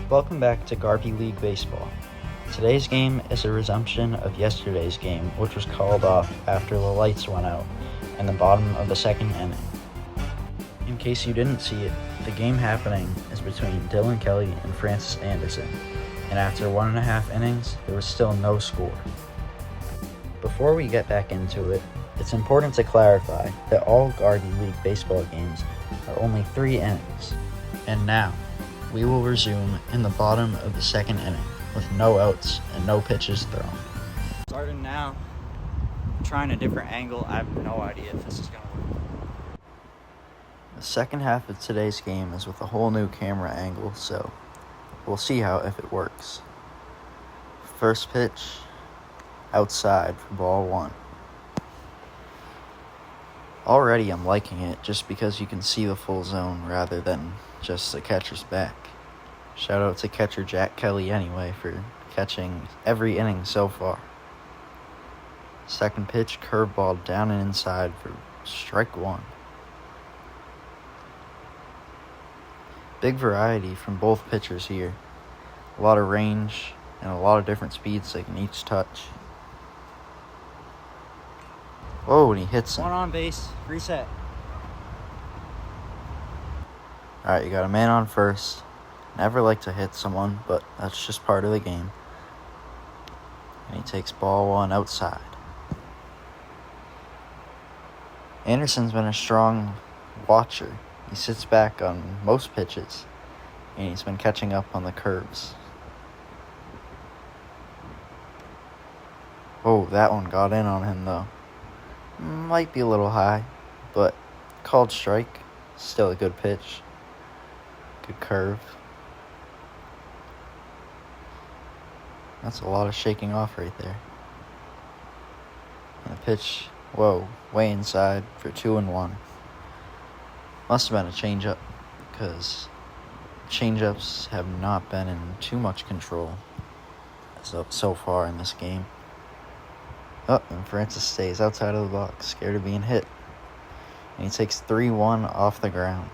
Welcome back to GLB League Baseball. Today's game is a resumption of yesterday's game, which was called off after the lights went out in the bottom of the second inning. In case you didn't see it, the game happening is between Dylan Kelly and Francis Anderson, and after 1.5 innings, there was still no score. Before we get back into it, it's important to clarify that all GLB League baseball games are only 3 innings. And now, we will resume in the bottom of the second inning with no outs and no pitches thrown. Starting now, trying a different angle. I have no idea if this is going to work. The second half of today's game is with a whole new camera angle, so we'll see if it works. First pitch, outside for ball 1. Already I'm liking it just because you can see the full zone rather than just the catcher's back. Shout out to catcher Jack Kelly anyway for catching every inning so far. Second pitch, curveball down and inside for strike 1. Big variety from both pitchers here. A lot of range and a lot of different speeds they can each touch. Whoa, and he hits him. One on base, reset. Alright, you got a man on first. Never like to hit someone, but that's just part of the game. And he takes ball 1 outside. Anderson's been a strong watcher. He sits back on most pitches, and he's been catching up on the curves. Oh, that one got in on him, though. Might be a little high, but called strike. Still a good pitch. Good curve. That's a lot of shaking off right there. And the pitch, way inside for 2-1. Must have been a changeup, because changeups have not been in too much control so far in this game. Oh, and Francis stays outside of the box, scared of being hit. And he takes 3-1 off the ground.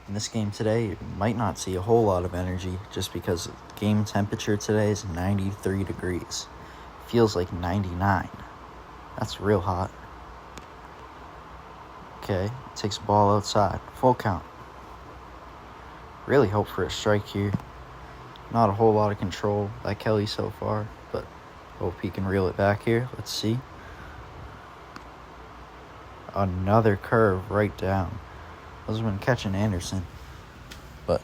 In this game today, you might not see a whole lot of energy just because game temperature today is 93 degrees. Feels like 99. That's real hot. Okay, takes a ball outside. Full count. Really hope for a strike here. Not a whole lot of control by Kelly so far, but hope he can reel it back here. Let's see. Another curve right down. Those have been catching Anderson, but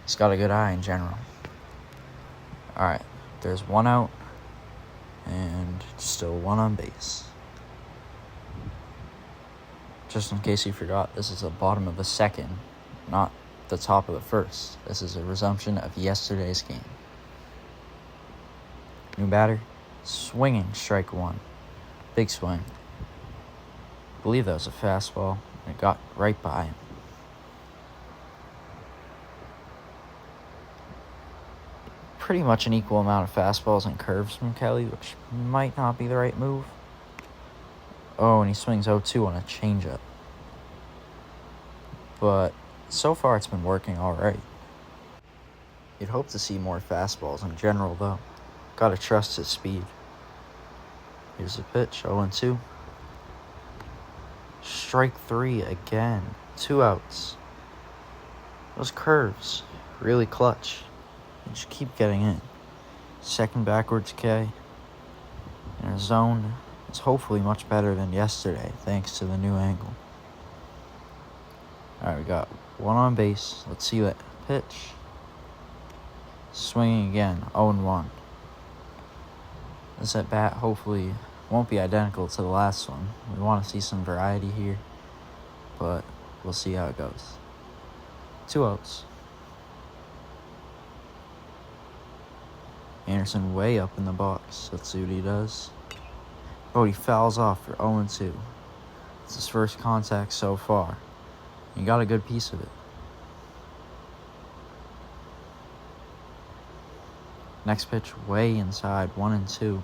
he's got a good eye in general. Alright, there's 1 out, and still 1 on base. Just in case you forgot, this is the bottom of the second, not the top of the first. This is a resumption of yesterday's game. New batter, swinging strike 1. Big swing. I believe that was a fastball. It got right by him. Pretty much an equal amount of fastballs and curves from Kelly, which might not be the right move. Oh, and he swings 0-2 on a changeup. But so far it's been working all right. You'd hope to see more fastballs in general, though. Gotta trust his speed. Here's the pitch, 0-2. Strike 3 again. 2 outs. Those curves, really clutch. They just keep getting in. Second backwards K. In a zone. It's hopefully much better than yesterday, thanks to the new angle. Alright, we got 1 on base. Let's see that pitch. Swinging again, 0-1. This at bat hopefully won't be identical to the last one. We want to see some variety here, but we'll see how it goes. 2 outs. Anderson way up in the box. Let's see what he does. Oh, he fouls off for 0-2. It's his first contact so far. He got a good piece of it. Next pitch way inside, 1-2.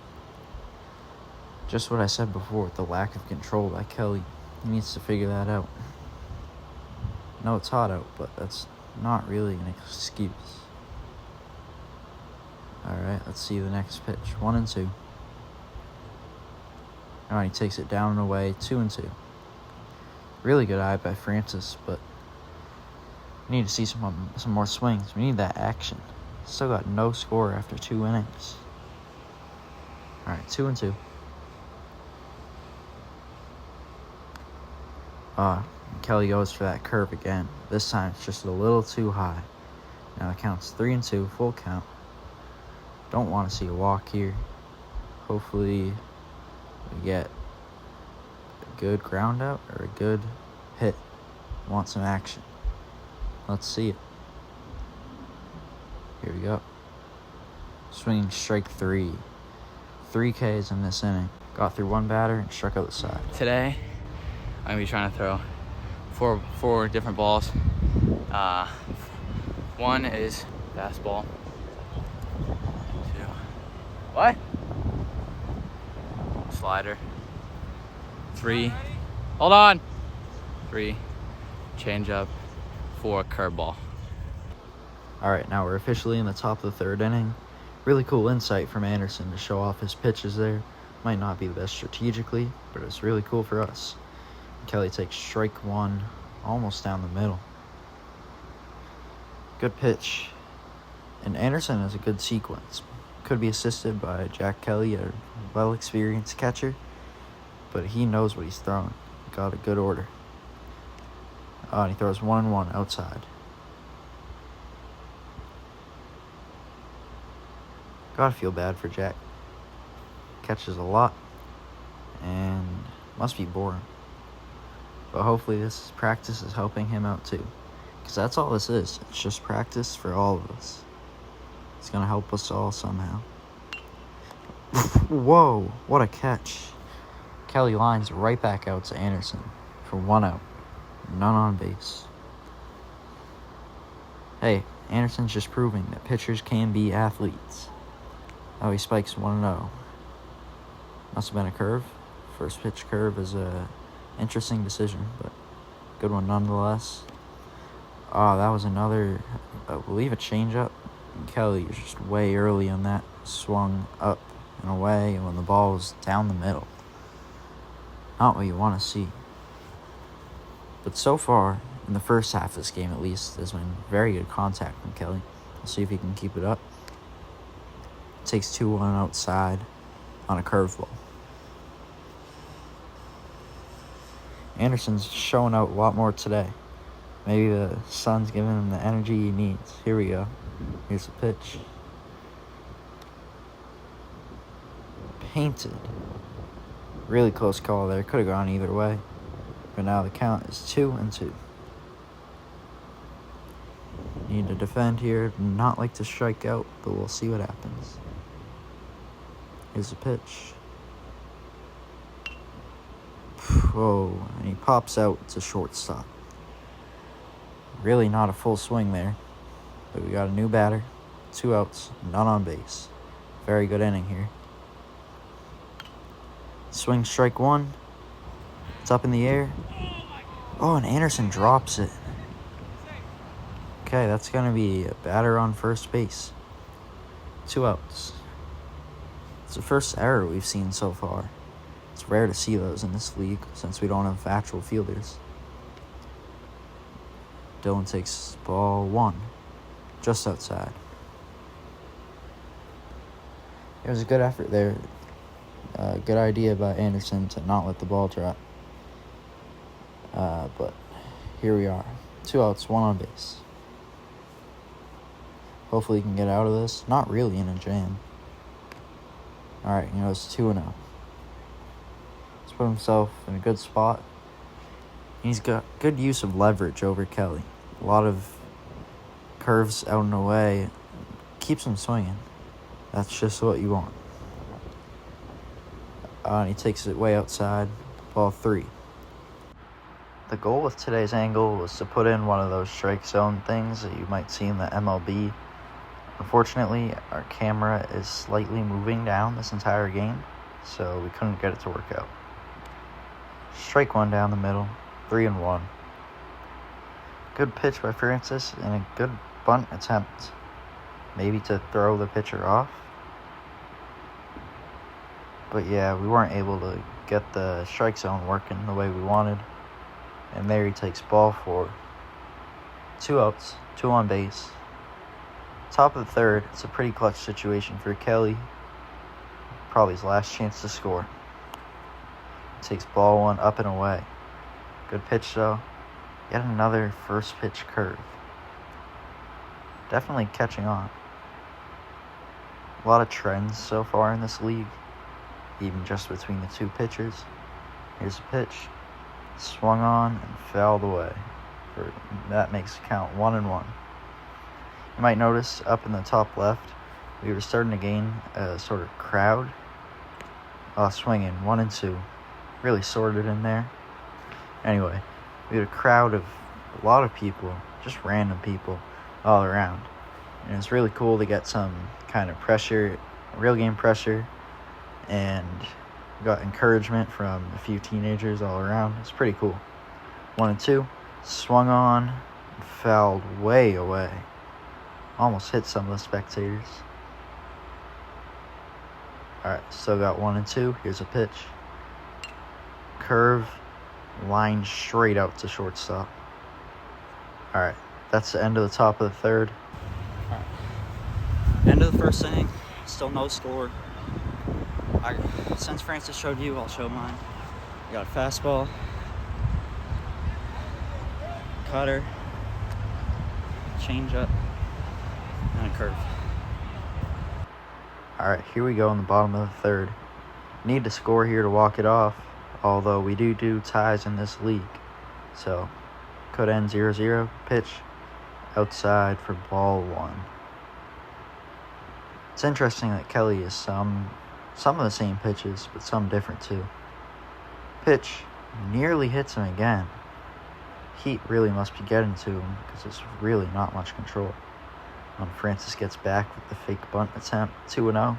Just what I said before, the lack of control by Kelly. He needs to figure that out. I know it's hot out, but that's not really an excuse. Alright, let's see the next pitch. 1-2. Alright, he takes it down and away. 2-2. Really good eye by Francis, but we need to see some more swings. We need that action. Still got no score after 2 innings. Alright, 2-2. Kelly goes for that curve again. This time it's just a little too high. Now it counts 3-2, full count. Don't want to see a walk here. Hopefully we get a good ground out or a good hit. Want some action. Let's see it. Here we go. Swinging strike 3. 3 Ks in this inning. Got through 1 batter and struck out the side. Today, I'm going to be trying to throw four different balls. One is fastball. 2. What? Slider. 3. Hold on. 3. Changeup. 4. Curveball. Alright, now we're officially in the top of the 3rd inning. Really cool insight from Anderson to show off his pitches there. Might not be the best strategically, but it's really cool for us. Kelly takes strike 1, almost down the middle. Good pitch. And Anderson has a good sequence. Could be assisted by Jack Kelly, a well-experienced catcher, but he knows what he's throwing. Got a good order. And he throws 1-1 outside. Gotta feel bad for Jack. Catches a lot and must be boring. But hopefully this practice is helping him out too. Because that's all this is. It's just practice for all of us. It's going to help us all somehow. Whoa, what a catch. Kelly lines right back out to Anderson for 1 out. None on base. Hey, Anderson's just proving that pitchers can be athletes. Oh, he spikes 1-0. Must have been a curve. First pitch curve is a interesting decision, but good one nonetheless. That was another, I believe, a changeup. Kelly was just way early on that. Swung up and away when the ball was down the middle. Not what you want to see. But so far, in the first half of this game at least, there's been very good contact from Kelly. We'll see if he can keep it up. Takes 2-1 outside on a curveball. Anderson's showing out a lot more today. Maybe the sun's giving him the energy he needs. Here we go. Here's the pitch. Painted. Really close call there. Could have gone either way. But now the count is 2-2. Need to defend here. Not like to strike out, but we'll see what happens. Here's the pitch. Whoa, and he pops out to shortstop. Really not a full swing there. But we got a new batter. 2 outs, none on base. Very good inning here. Swing strike 1. It's up in the air. Oh, and Anderson drops it. Okay, that's going to be a batter on first base. 2 outs. It's the first error we've seen so far. It's rare to see those in this league since we don't have actual fielders. Dylan takes ball 1, just outside. It was a good effort there. Good idea by Anderson to not let the ball drop. But here we are. 2 outs, 1 on base. Hopefully he can get out of this. Not really in a jam. Alright, it's 2-0. He's put himself in a good spot. He's got good use of leverage over Kelly. A lot of curves out and away. Keeps him swinging. That's just what you want. And he takes it way outside. Ball 3. The goal with today's angle was to put in one of those strike zone things that you might see in the MLB. Unfortunately, our camera is slightly moving down this entire game, so we couldn't get it to work out. Strike 1 down the middle, 3-1. Good pitch by Francis and a good bunt attempt. Maybe to throw the pitcher off. But yeah, we weren't able to get the strike zone working the way we wanted. And there he takes ball 4. 2 outs, 2 on base. Top of the third, it's a pretty clutch situation for Kelly. Probably his last chance to score. Takes ball 1 up and away. Good pitch though. Yet another first pitch curve. Definitely catching on. A lot of trends so far in this league, even just between the 2 pitchers. Here's a pitch. Swung on and fouled away. That makes the count 1-1. You might notice up in the top left, we were starting to gain a sort of crowd. Swinging 1 and 2. Really sorted in there. Anyway, we had a crowd of a lot of people, just random people all around. And it's really cool to get some kind of pressure, real game pressure, and got encouragement from a few teenagers all around. It's pretty cool. 1 and 2. Swung on and fouled way away. Almost hit some of the spectators. Alright, still got 1 and 2. Here's a pitch. Curve, line straight out to shortstop. Alright, that's the end of the top of the third. Alright. End of the first inning. Still no score. Since Francis showed you, I'll show mine. We got a fastball, cutter, changeup, and a curve. Alright, here we go in the bottom of the third. Need to score here to walk it off, although we do ties in this league. So, could end 0-0. Pitch outside for ball 1. It's interesting that Kelly is some of the same pitches, but some different too. Pitch nearly hits him again. Heat really must be getting to him because there's really not much control. When Francis gets back with the fake bunt attempt, 2-0.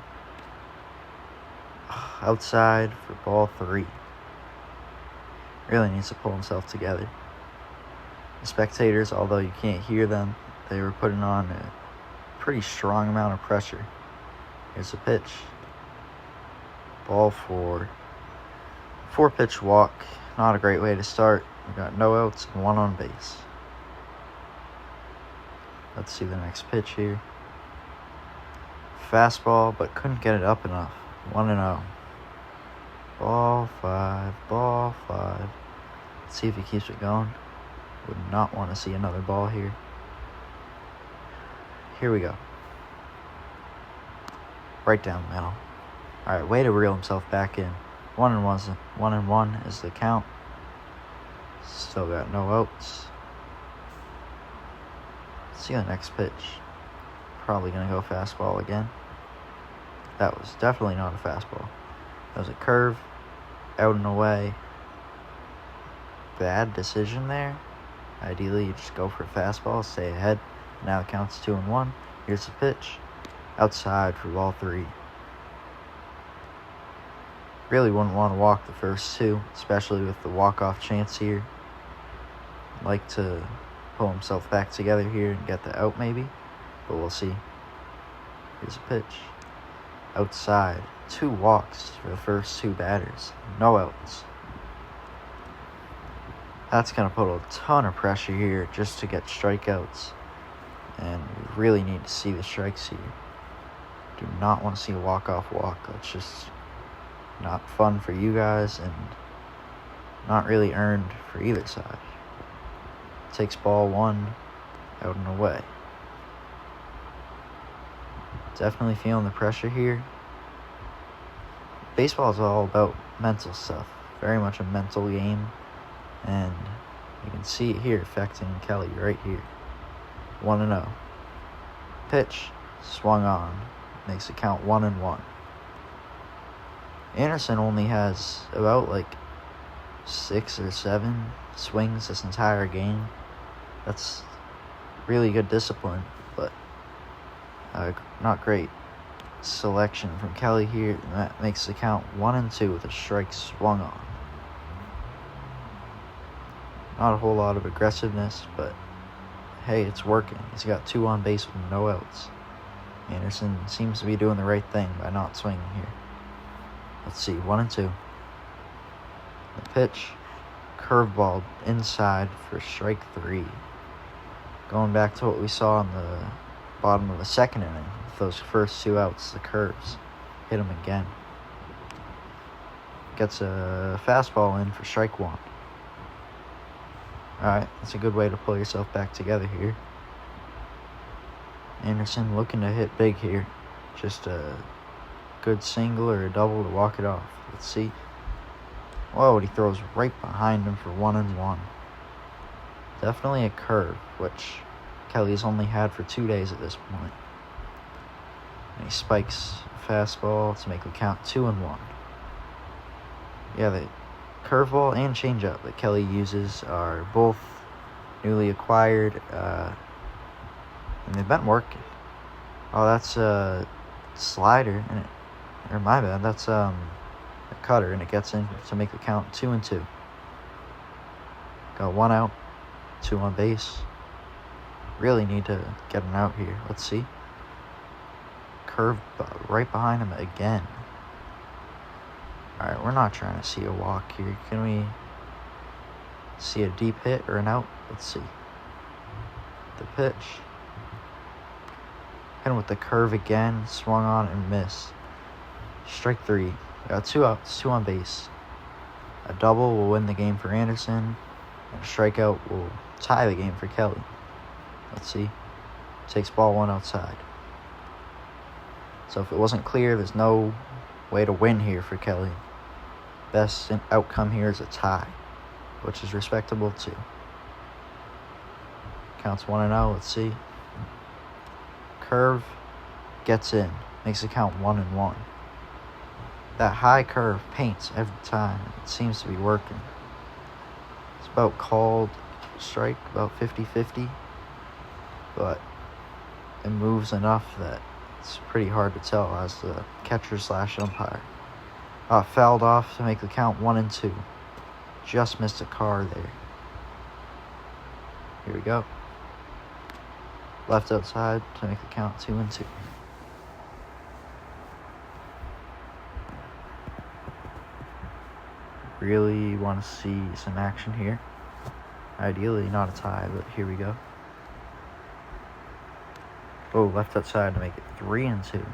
Outside for ball 3. Really needs to pull himself together. The spectators, although you can't hear them, they were putting on a pretty strong amount of pressure. Here's a pitch. Ball 4. 4-pitch walk. Not a great way to start. We got no outs and 1 on base. Let's see the next pitch here. Fastball, but couldn't get it up enough. 1-0. Ball 5. Ball 5. Let's see if he keeps it going. Would not want to see another ball here. Here we go. Right down the middle. Alright, way to reel himself back in. 1-1 is the count. Still got no outs. Let's see the next pitch. Probably going to go fastball again. That was definitely not a fastball. That was a curve. Out and away. Bad decision there. Ideally, you just go for a fastball, stay ahead. Now it counts 2-1. Here's the pitch. Outside for ball 3. Really wouldn't want to walk the first 2, especially with the walk-off chance here. Like to pull himself back together here and get the out maybe, but we'll see. Here's a pitch. Outside. 2 walks for the first 2 batters. No outs. That's going to put a ton of pressure here just to get strikeouts. And we really need to see the strikes here. Do not want to see a walk-off walk. That's just not fun for you guys and not really earned for either side. Takes ball 1 out and away. Definitely feeling the pressure here. Baseball is all about mental stuff. Very much a mental game. And you can see it here affecting Kelly right here. 1-0. Pitch. Swung on. Makes it count 1-1. Anderson only has about 6 or 7 swings this entire game. That's really good discipline, but not great selection from Kelly here. And that makes the count 1-2 with a strike swung on. Not a whole lot of aggressiveness, but hey, it's working. He's got 2 on base with no outs. Anderson seems to be doing the right thing by not swinging here. Let's see, 1-2. The pitch, curveball inside for strike 3. Going back to what we saw in the bottom of the second inning, with those first 2 outs, the curves hit him again. Gets a fastball in for strike 1. Alright, that's a good way to pull yourself back together here. Anderson looking to hit big here. Just a good single or a double to walk it off. Let's see. Whoa, he throws right behind him for 1-1. Definitely a curve, which Kelly's only had for 2 days at this point. And he spikes a fastball to make the count 2-1. Yeah, the curveball and changeup that Kelly uses are both newly acquired, and they've been working. Oh, that's a slider, and or my bad, that's a cutter, and it gets in to make the count 2-2. Got 1 out, 2 on base. Really need to get an out here. Let's see. Curve right behind him again. Alright, we're not trying to see a walk here. Can we see a deep hit or an out? Let's see. The pitch. Hit him with the curve again. Swung on and missed. Strike 3. Got 2 outs, 2 on base. A double will win the game for Anderson. And a strikeout will tie the game for Kelly. Let's see. Takes ball 1 outside. So if it wasn't clear, there's no way to win here for Kelly. Best outcome here is a tie, which is respectable too. Counts 1-0. Let's see. Curve gets in, makes the count 1-1. That high curve paints every time. It seems to be working. It's about called strike, about 50-50, but it moves enough that it's pretty hard to tell as the catcher/umpire. Fouled off to make the count 1-2. Just missed a car there. Here we go. Left outside to make the count 2-2. Really want to see some action here. Ideally not a tie, but here we go. Oh, left outside to make it 3-2.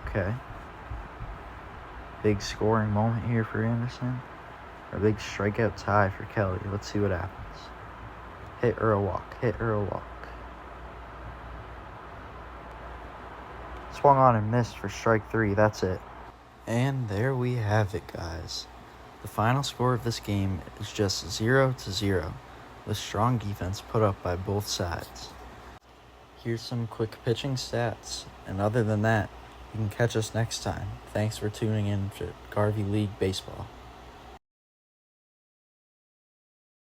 Okay. Big scoring moment here for Anderson. A big strikeout tie for Kelly. Let's see what happens. Hit or a walk. Hit or a walk. Swung on and missed for strike 3. That's it. And there we have it, guys. The final score of this game is just 0-0, with strong defense put up by both sides. Here's some quick pitching stats, and other than that, you can catch us next time. Thanks for tuning in to GLB League Baseball.